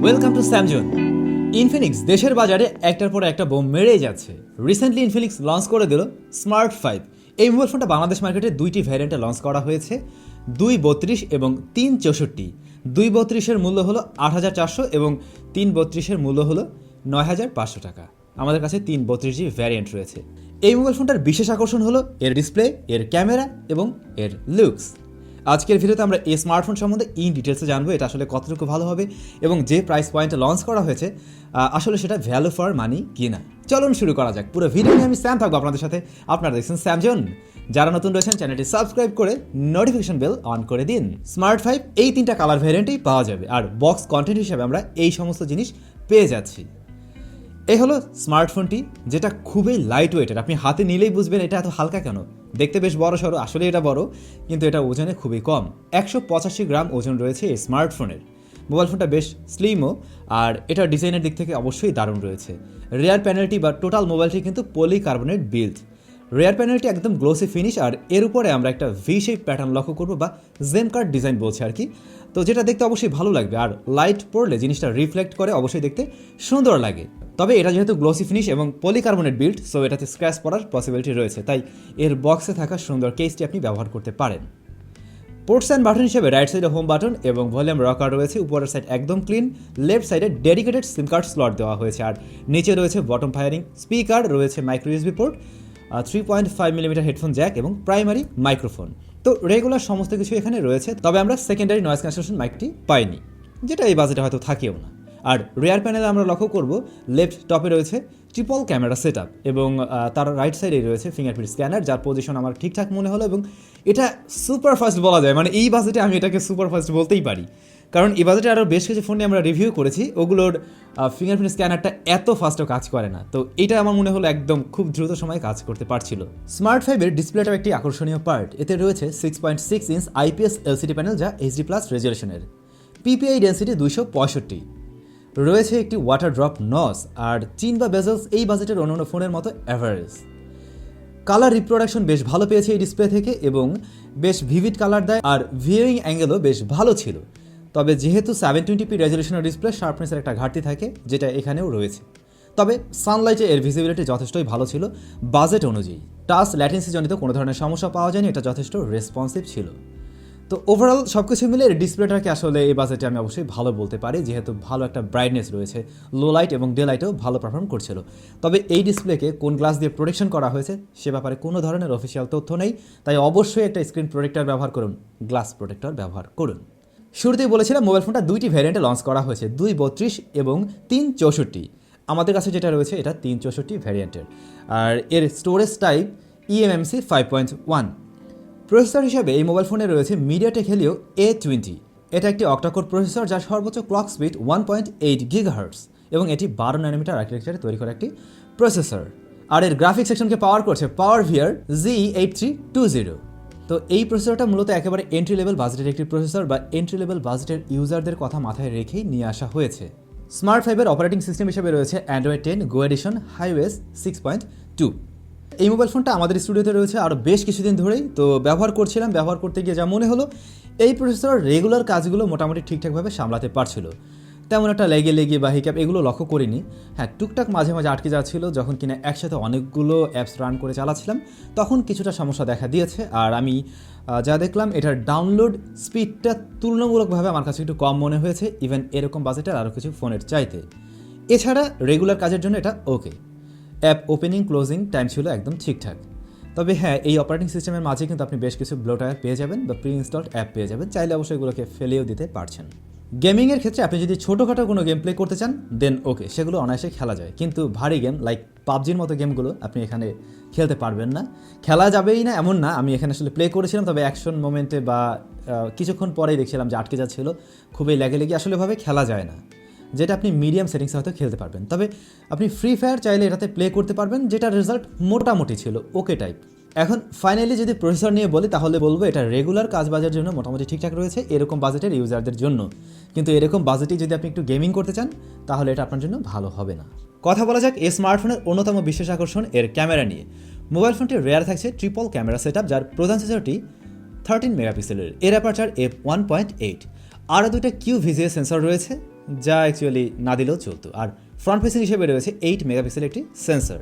Welcome to SamZone। Infinix দেশের বাজারে একটার পর একটা বোম মেরেই যাচ্ছে। রিসেন্টলি ইনফিনিক্স লঞ্চ করে দিল স্মার্ট 5। এই মোবাইল ফোনটা বাংলাদেশ মার্কেটে দুইটি ভ্যারিয়েন্টে লঞ্চ করা হয়েছে, 232 এবং 364। 232-এর মূল্য হলো 8,400 এবং 332-এর মূল্য হলো 9,500 টাকা। আমাদের কাছে 332GB ভ্যারিয়েন্ট রয়েছে। এই মোবাইল ফোনটার বিশেষ আকর্ষণ হলো এর ডিসপ্লে, এর ক্যামেরা এবং এর লুকস। আজকের ভিডিওতে আমরা এই স্মার্টফোন সম্বন্ধে ইন ডিটেলসে জানবো এটা আসলে কতটুকু ভালো হবে এবং যে প্রাইস পয়েন্টে লঞ্চ করা হয়েছে আসলে সেটা ভ্যালু ফর মানি কিনা। চলুন শুরু করা যাক। পুরো ভিডিও নিয়ে আমি স্যাম থাকবো আপনাদের সাথে। আপনারা দেখছেন SamZone। যারা নতুন রয়েছেন চ্যানেলটি সাবস্ক্রাইব করে নোটিফিকেশন বেল অন করে দিন। স্মার্ট 5 এই তিনটা কালার ভ্যারিয়েন্টেই পাওয়া যাবে, আর বক্স কন্টেন্ট হিসেবে আমরা এই সমস্ত জিনিস পেয়ে যাচ্ছি। এই হলো স্মার্টফোনটি, যেটা খুবই লাইট ওয়েটের। আপনি হাতে নিলেই বুঝবেন এটা এত হালকা কেন। দেখতে বেশ বড় সড়ো, আসলে এটা বড়, কিন্তু এটা ওজনে খুবই কম। 185 গ্রাম ওজন রয়েছে এই স্মার্টফোনের। মোবাইল ফোনটা বেশ স্লিমও, আর এটার ডিজাইনের দিক থেকে অবশ্যই দারুণ রয়েছে। রেয়ার প্যানেলটি বা টোটাল মোবাইলটি কিন্তু পলিকার্বনেট বিল্ড। রেয়ার প্যানেলটি একদম গ্লোসি ফিনিশ, আর এর উপরে আমরা একটা ভি শেপ প্যাটার্ন লক্ষ্য করবো, বা জেম কার্ড ডিজাইন বলছে আর কি। তো যেটা দেখতে অবশ্যই ভালো লাগবে, আর লাইট পড়লে জিনিসটা রিফ্লেক্ট করে, অবশ্যই দেখতে সুন্দর লাগে। তবে এটা যেহেতু গ্লোসি ফিনিশ এবং পলিকার্বনেট বিল্ড, সো এটাতে স্ক্র্যাচ পড়ার পসিবিলিটি রয়েছে, তাই এর বক্সে থাকা সুন্দর কেসটি আপনি ব্যবহার করতে পারেন। পোর্টস অ্যান্ড বাটন হিসেবে রাইট সাইডে হোম বাটন এবং ভলিউম রকার রয়েছে। উপরের সাইড একদম ক্লিন, লেফট সাইডে ডেডিকেটেড সিম কার্ড স্লট দেওয়া হয়েছে, আর নিচে রয়েছে বটম ফায়ারিং স্পিকার, রয়েছে micro USB port, 3.5mm headphone Jack এবং প্রাইমারি মাইক্রোফোন। তো রেগুলার সমস্ত কিছু এখানে রয়েছে, তবে আমরা সেকেন্ডারি নয়েজ ক্যান্সেলেশন মাইকটি পাইনি, যেটা এই বাজেটে হয়তো থাকেও না। আর রেয়ার প্যানেলে আমরা লক্ষ্য করব লেফট টপে রয়েছে ট্রিপল ক্যামেরা সেট আপ, এবং তার রাইট সাইডে রয়েছে ফিঙ্গারপ্রিন্ট স্ক্যানার, যার পজিশন আমার ঠিকঠাক মনে হলো, এবং এটা সুপার ফাস্ট বলা যায়। মানে এই বাজেটে আমি এটাকে সুপার ফাস্ট বলতেই পারি, কারণ এই বাজেটে আরও বেশ কিছু ফোনে আমরা রিভিউ করেছি, ওগুলোর ফিঙ্গারপ্রিন্ট স্ক্যানারটা এত ফাস্টও কাজ করে না। তো এটা আমার মনে হলো একদম খুব দ্রুত সময়ে কাজ করতে পারছিল। স্মার্ট 5-এর ডিসপ্লেটাও একটি আকর্ষণীয় পার্ট। এতে রয়েছে 6.6 ইঞ্চ IPS LCD প্যানেল, যা HD+ রেজলিউশনের। PPI ডেন্সিটি 265, রয়েছে একটি ওয়াটার ড্রপ নস, আর চিন বা বেজেলস এই বাজেটের অন্যান্য ফোনের মতো অ্যাভারেজ। কালার রিপ্রোডাকশন বেশ ভালো পেয়েছে এই ডিসপ্লে থেকে, এবং বেশ ভিভিড কালার দেয়, আর ভিউইং অ্যাঙ্গেলও বেশ ভালো ছিল। তবে যেহেতু 720p রেজলিউশনের ডিসপ্লে, শার্পনেসের একটা ঘাটতি থাকে, যেটা এখানেও রয়েছে। তবে সানলাইটে এর ভিজিবিলিটি যথেষ্টই ভালো ছিল বাজেট অনুযায়ী। টাচ ল্যাটেন্সি জনিত কোনো ধরনের সমস্যা পাওয়া যায়নি, এটা যথেষ্ট রেসপন্সিভ ছিল। তো ওভারঅল সব কিছু মিলে ডিসপ্লেটাকে আসলে এই বাজেটে আমি অবশ্যই ভালো বলতে পারি, যেহেতু ভালো একটা ব্রাইটনেস রয়েছে, লো লাইট এবং ডে লাইটেও ভালো পারফর্ম করছিল। তবে এই ডিসপ্লেকে কোন গ্লাস দিয়ে প্রোটেকশন করা হয়েছে সে ব্যাপারে কোনো ধরনের অফিসিয়াল তথ্য নেই, তাই অবশ্যই একটা স্ক্রিন প্রোটেক্টর ব্যবহার করুন, গ্লাস প্রোটেক্টর ব্যবহার করুন। শুরুতেই বলেছিলাম মোবাইল ফোনটা দুইটি ভ্যারিয়েন্টে লঞ্চ করা হয়েছে, 232 এবং 364। আমাদের কাছে যেটা রয়েছে এটা 364 ভ্যারিয়েন্টের, আর এর স্টোরেজ টাইপ eMMC 5.1। প্রসেসর হিসাবে এই মোবাইল ফোনে রয়েছে মিডিয়াটেক হেলিও A20। এটা একটি অক্টাকোর প্রসেসর, যার সর্বোচ্চ ক্লক স্পিড 1.8 GHz, এবং এটি 12 ন্যানোমিটার আর্কিটেকচারে তৈরি করা একটি প্রসেসর। আর এর গ্রাফিক সেকশনকে পাওয়ার করছে PowerVR ZE8320। তো এই প্রসেসরটা মূলত একেবারে এন্ট্রি লেভেল বাজেটের একটি প্রসেসর, বা এন্ট্রি লেভেল বাজেটের ইউজারদের কথা মাথায় রেখেই নিয়ে আসা হয়েছে। স্মার্ট 5-এর অপারেটিং সিস্টেম হিসেবে রয়েছে Android 10 Go Edition HiOS 6.2। এই মোবাইল ফোনটা আমাদের স্টুডিওতে রয়েছে আরও বেশ কিছুদিন ধরেই, তো ব্যবহার করছিলাম। ব্যবহার করতে গিয়ে যা মনে হলো, এই প্রসেসর রেগুলার কাজগুলো মোটামুটি ঠিকঠাকভাবে সামলাতে পারছিল। তেমন একটা লেগে বা হিক্যাপ এগুলো লক্ষ্য করিনি। হ্যাঁ, টুকটাক মাঝে মাঝে আটকে যাচ্ছিল, যখন কিনা একসাথে অনেকগুলো অ্যাপস রান করে চালাচ্ছিলাম, তখন কিছুটা সমস্যা দেখা দিয়েছে। আর আমি যা দেখলাম, এটার ডাউনলোড স্পিডটা তুলনামূলকভাবে আমার কাছে একটু কম মনে হয়েছে, ইভেন এরকম বাজেটের আরও কিছু ফোনের চাইতে। এছাড়া রেগুলার কাজের জন্য এটা ওকে। অ্যাপ ওপেনিং ক্লোজিং টাইম ছিল একদম ঠিকঠাক। তবে হ্যাঁ, এই অপারেটিং সিস্টেমের মাঝে কিন্তু আপনি বেশ কিছু ব্লোটার পেয়ে যাবেন, বা প্রি ইনস্টলড অ্যাপ পেয়ে যাবেন, চাইলে অবশ্যই এগুলোকে ফেলেও দিতে পারছেন। গেমিংয়ের ক্ষেত্রে আপনি যদি ছোটোখাটো কোনো গেম প্লে করতে চান, দেন ওকে, সেগুলো অনায়াসে খেলা যায়। কিন্তু ভারী গেম লাইক পাবজির মতো গেমগুলো আপনি এখানে খেলতে পারবেন না। খেলা যাবেই না এমন না, আমি এখানে আসলে প্লে করেছিলাম, তবে অ্যাকশন মোমেন্টে বা কিছুক্ষণ পরেই দেখছিলাম যে আটকে যাচ্ছিল, খুবই লেগে আসলেভাবে খেলা যায় না, যেটা আপনি মিডিয়াম সেটিংসে হয়তো খেলতে পারবেন। তবে আপনি ফ্রি ফায়ার চাইলে এটাতে প্লে করতে পারবেন, যেটার রেজাল্ট মোটামুটি ছিল ওকে টাইপ। এখন ফাইনালি যদি প্রসেসর নিয়ে বলি, তাহলে বলবো এটা রেগুলার কাজবাজের জন্য মোটামুটি ঠিকঠাক রয়েছে এরকম বাজেটের ইউজারদের জন্য। কিন্তু এরকম বাজেটে যদি আপনি একটু গেমিং করতে চান, তাহলে এটা আপনার জন্য ভালো হবে না। কথা বলা যাক এই স্মার্টফোনের অন্যতম বিশেষ আকর্ষণ এর ক্যামেরা নিয়ে। মোবাইল ফোনটি রেয়ার থাকছে ট্রিপল ক্যামেরা সেট আপ, যার প্রধান সেন্সরটি 13 মেগাপিক্সেলের। এর অ্যাপারচার f1.8, আরও দুইটা কিউ ভিজিএ সেন্সর রয়েছে, যা অ্যাকচুয়ালি না দিলেও চলতো। আর ফ্রন্ট ফেসিং হিসেবে রয়েছে 8 মেগাপিক্সেল একটি সেন্সর।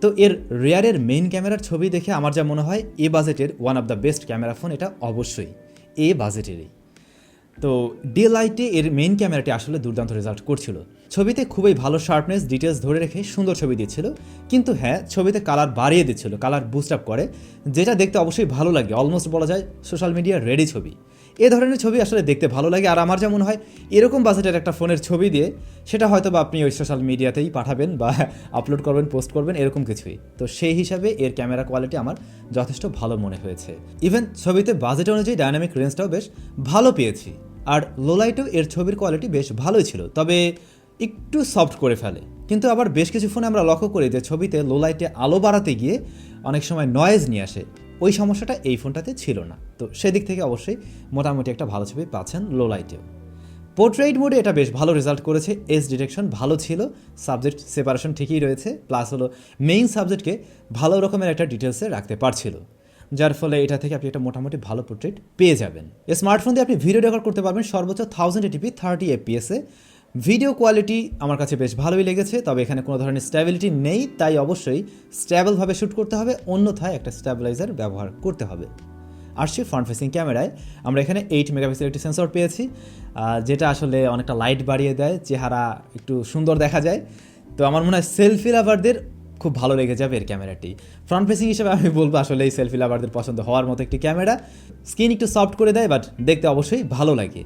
তো এর রিয়ারের মেইন ক্যামেরার ছবি দেখে আমার যা মনে হয় এ বাজেটের one of the best camera phone এটা অবশ্যই এ বাজেটেরই। তো ডে লাইটে এর মেইন ক্যামেরাটি আসলে দুর্দান্ত রেজাল্ট করছিল। ছবিতে খুবই ভালো শার্পনেস, ডিটেলস ধরে রেখে সুন্দর ছবি দিচ্ছিল, কিন্তু হ্যাঁ ছবিতে কালার বাড়িয়ে দিচ্ছিল, কালার বুস্ট আপ করে, যেটা দেখতে অবশ্যই ভালো লাগে। অলমোস্ট বলা যায় সোশ্যাল মিডিয়া রেডি ছবি। এ ধরনের ছবি আসলে দেখতে ভালো লাগে। আর আমার যা মনে হয় এরকম বাজেটের একটা ফোনের ছবি দিয়ে সেটা হয়তো বা আপনি ওই সোশ্যাল মিডিয়াতেই পাঠাবেন বা আপলোড করবেন, পোস্ট করবেন, এরকম কিছুই। তো সেই হিসাবে এর ক্যামেরা কোয়ালিটি আমার যথেষ্ট ভালো মনে হয়েছে। ইভেন ছবিতে বাজেট অনুযায়ী ডাইনামিক রেঞ্জটাও বেশ ভালো পেয়েছি। আর লো লাইটেও এর ছবির কোয়ালিটি বেশ ভালোই ছিল, তবে একটু সফট করে ফেলে। কিন্তু আবার বেশ কিছু ফোনে আমরা লক্ষ্য করি যে ছবিতে লো লাইটে আলো বাড়াতে গিয়ে অনেক সময় নয়েজ নিয়ে আসে। ওই সমস্যাটা এই ফোনটাতে ছিল না। তো সেদিক থেকে অবশ্যই মোটামুটি একটা ভালো ছবি পাচ্ছেন লো লাইটেও। পোর্ট্রেইট মোডে এটা বেশ ভালো রেজাল্ট করেছে, এজ ডিটেকশন ভালো ছিল, সাবজেক্ট সেপারেশন ঠিকই রয়েছে, প্লাস হলো মেইন সাবজেক্টকে ভালো রকমের একটা ডিটেলসে রাখতে পারছিল, যার ফলে এটা থেকে আপনি একটা মোটামুটি ভালো পোর্ট্রেট পেয়ে যাবেন। এই স্মার্টফোন দিয়ে আপনি ভিডিও রেকর্ড করতে পারবেন সর্বোচ্চ 1080p 30 fps-এ। ভিডিও কোয়ালিটি আমার কাছে বেশ ভালোই লেগেছে, তবে এখানে কোনো ধরনের স্ট্যাবিলিটি নেই, তাই অবশ্যই স্ট্যাবলভাবে শ্যুট করতে হবে, অন্যথায় একটা স্ট্যাবিলাইজার ব্যবহার করতে হবে। আসছে ফ্রন্ট ফেসিং ক্যামেরায়, আমরা এখানে 8 মেগাপিক্সেল একটি সেন্সর পেয়েছি, যেটা আসলে অনেকটা লাইট বাড়িয়ে দেয়, চেহারা একটু সুন্দর দেখা যায়। তো আমার মনে হয় সেলফি লাভারদের খুব ভালো লেগে যাবে এর ক্যামেরাটি। ফ্রন্ট ফেসিং হিসেবে আমি বলবো আসলে এই সেলফি লাভারদের পছন্দ হওয়ার মতো একটি ক্যামেরা। স্ক্রিন একটু সফট করে দেয়, বাট দেখতে অবশ্যই ভালো লাগে।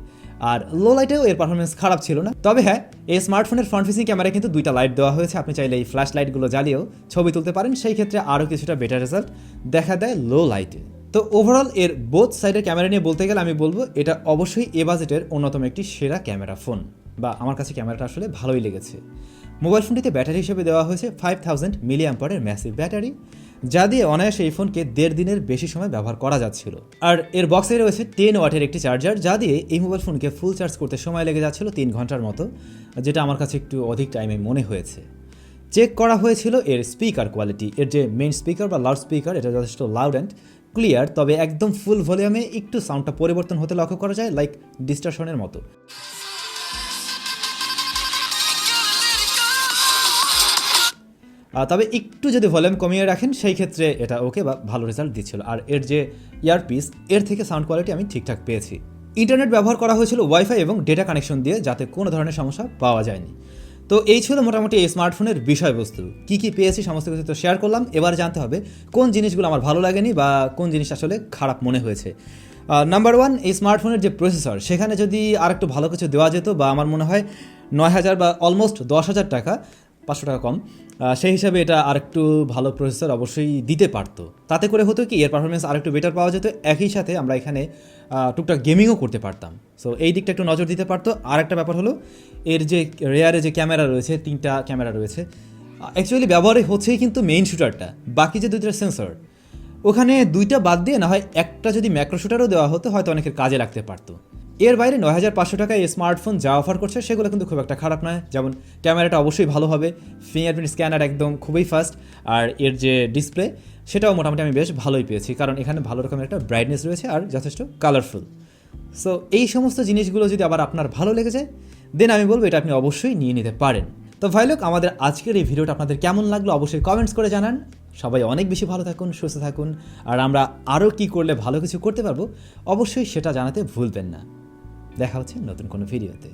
আর লো লাইটেও এর পারফরমেন্স খারাপ ছিল না। তবে হ্যাঁ, এই স্মার্টফোনের ফ্রন্ট ফেসিং ক্যামেরায় কিন্তু 2টা লাইট দেওয়া হয়েছে, আপনি চাইলে এই ফ্ল্যাশ লাইটগুলো জ্বালিয়েও ছবি তুলতে পারেন, সেই ক্ষেত্রে আরও কিছুটা বেটার রেজাল্ট দেখা দেয় লো লাইটে। তো ওভারঅল এর বোথ সাইডের ক্যামেরা নিয়ে বলতে গেলে আমি বলবো এটা অবশ্যই এ বাজেটের অন্যতম একটি সেরা ক্যামেরা ফোন, বা আমার কাছে ক্যামেরাটা আসলে ভালোই লেগেছে। মোবাইল ফোনটিতে ব্যাটারি হিসেবে দেওয়া হয়েছে 5000 mAh-এর ম্যাসিভ ব্যাটারি, যা দিয়ে অনায়াসে এই ফোনকে 1.5 দিনের বেশি সময় ব্যবহার করা যাচ্ছিল। আর এর বক্সে রয়েছে 10 ওয়াটের একটি চার্জার, যা দিয়ে এই মোবাইল ফোনকে ফুল চার্জ করতে সময় লেগে যাচ্ছিল 3 ঘন্টার মতো, যেটা আমার কাছে একটু অধিক টাইমে মনে হয়েছে। চেক করা হয়েছিল এর স্পিকার কোয়ালিটি। এর যে মেইন স্পিকার বা লাউড স্পিকার, এটা যথেষ্ট লাউড অ্যান্ড ক্লিয়ার, তবে একদম ফুল ভলিউমে একটু সাউন্ডটা পরিবর্তন হতে লক্ষ্য করা যায়, লাইক ডিস্টরশনের মতো। তবে একটু যদি ভলিউম কমিয়ে রাখেন সেই ক্ষেত্রে এটা ওকে বা ভালো রেজাল্ট দিচ্ছিল। আর এর যে ইয়ারপিস, এর থেকে সাউন্ড কোয়ালিটি আমি ঠিকঠাক পেয়েছি। ইন্টারনেট ব্যবহার করা হয়েছিল ওয়াইফাই এবং ডেটা কানেকশন দিয়ে, যাতে কোনো ধরনের সমস্যা পাওয়া যায়নি। তো এই ছিল মোটামুটি এই স্মার্টফোনের বিষয়বস্তু। কী কী পেয়েছি সমস্ত কিছু তো শেয়ার করলাম। এবার জানতে হবে কোন জিনিসগুলো আমার ভালো লাগেনি বা কোন জিনিস আসলে খারাপ মনে হয়েছে। নাম্বার 1, এই স্মার্টফোনের যে প্রসেসর, সেখানে যদি আর একটু ভালো কিছু দেওয়া যেত, বা আমার মনে হয় 9000 বা অলমোস্ট 10,000 টাকা, 500 টাকা কম, সেই হিসাবে এটা আরেকটু ভালো প্রসেসর অবশ্যই দিতে পারতো। তাতে করে হতো কি, এর পারফরমেন্স আরেকটু বেটার পাওয়া যেত, একই সাথে আমরা এখানে টুকটাক গেমিংও করতে পারতাম। সো এই দিকটা একটু নজর দিতে পারতো। আর একটা ব্যাপার হলো এর যে রেয়ারে যে ক্যামেরা রয়েছে, 3টা ক্যামেরা রয়েছে, অ্যাকচুয়ালি ব্যবহারে হচ্ছেই কিন্তু মেইন শুটারটা, বাকি যে 2টা সেন্সর, ওখানে 2টা বাদ দিয়ে না হয় একটা যদি ম্যাক্রো শুটারও দেওয়া হতো, হয়তো অনেকের কাজে লাগতে পারতো। এর বাইরে 9500 টাকায় এই স্মার্টফোন যা অফার করছে সেগুলো কিন্তু খুব একটা খারাপ নয়। যেমন ক্যামেরাটা অবশ্যই ভালো হবে, ফিঙ্গারপ্রিন্ট স্ক্যানার একদম খুবই ফাস্ট, আর এর যে ডিসপ্লে সেটাও মোটামুটি আমি বেশ ভালোই পেয়েছি, কারণ এখানে ভালো রকমের একটা ব্রাইটনেস রয়েছে আর যথেষ্ট কালারফুল। সো এই সমস্ত জিনিসগুলো যদি আবার আপনার ভালো লেগে যায়, দেন আমি বলবো এটা আপনি অবশ্যই নিয়ে নিতে পারেন। তো ভাই লোক, আমাদের আজকের এই ভিডিওটা আপনাদের কেমন লাগলো অবশ্যই কমেন্টস করে জানান। সবাই অনেক বেশি ভালো থাকুন, সুস্থ থাকুন, আর আমরা আরও কী করলে ভালো কিছু করতে পারবো অবশ্যই সেটা জানাতে ভুলবেন না। দেখা হচ্ছে নতুন কোনো ভিডিওতে।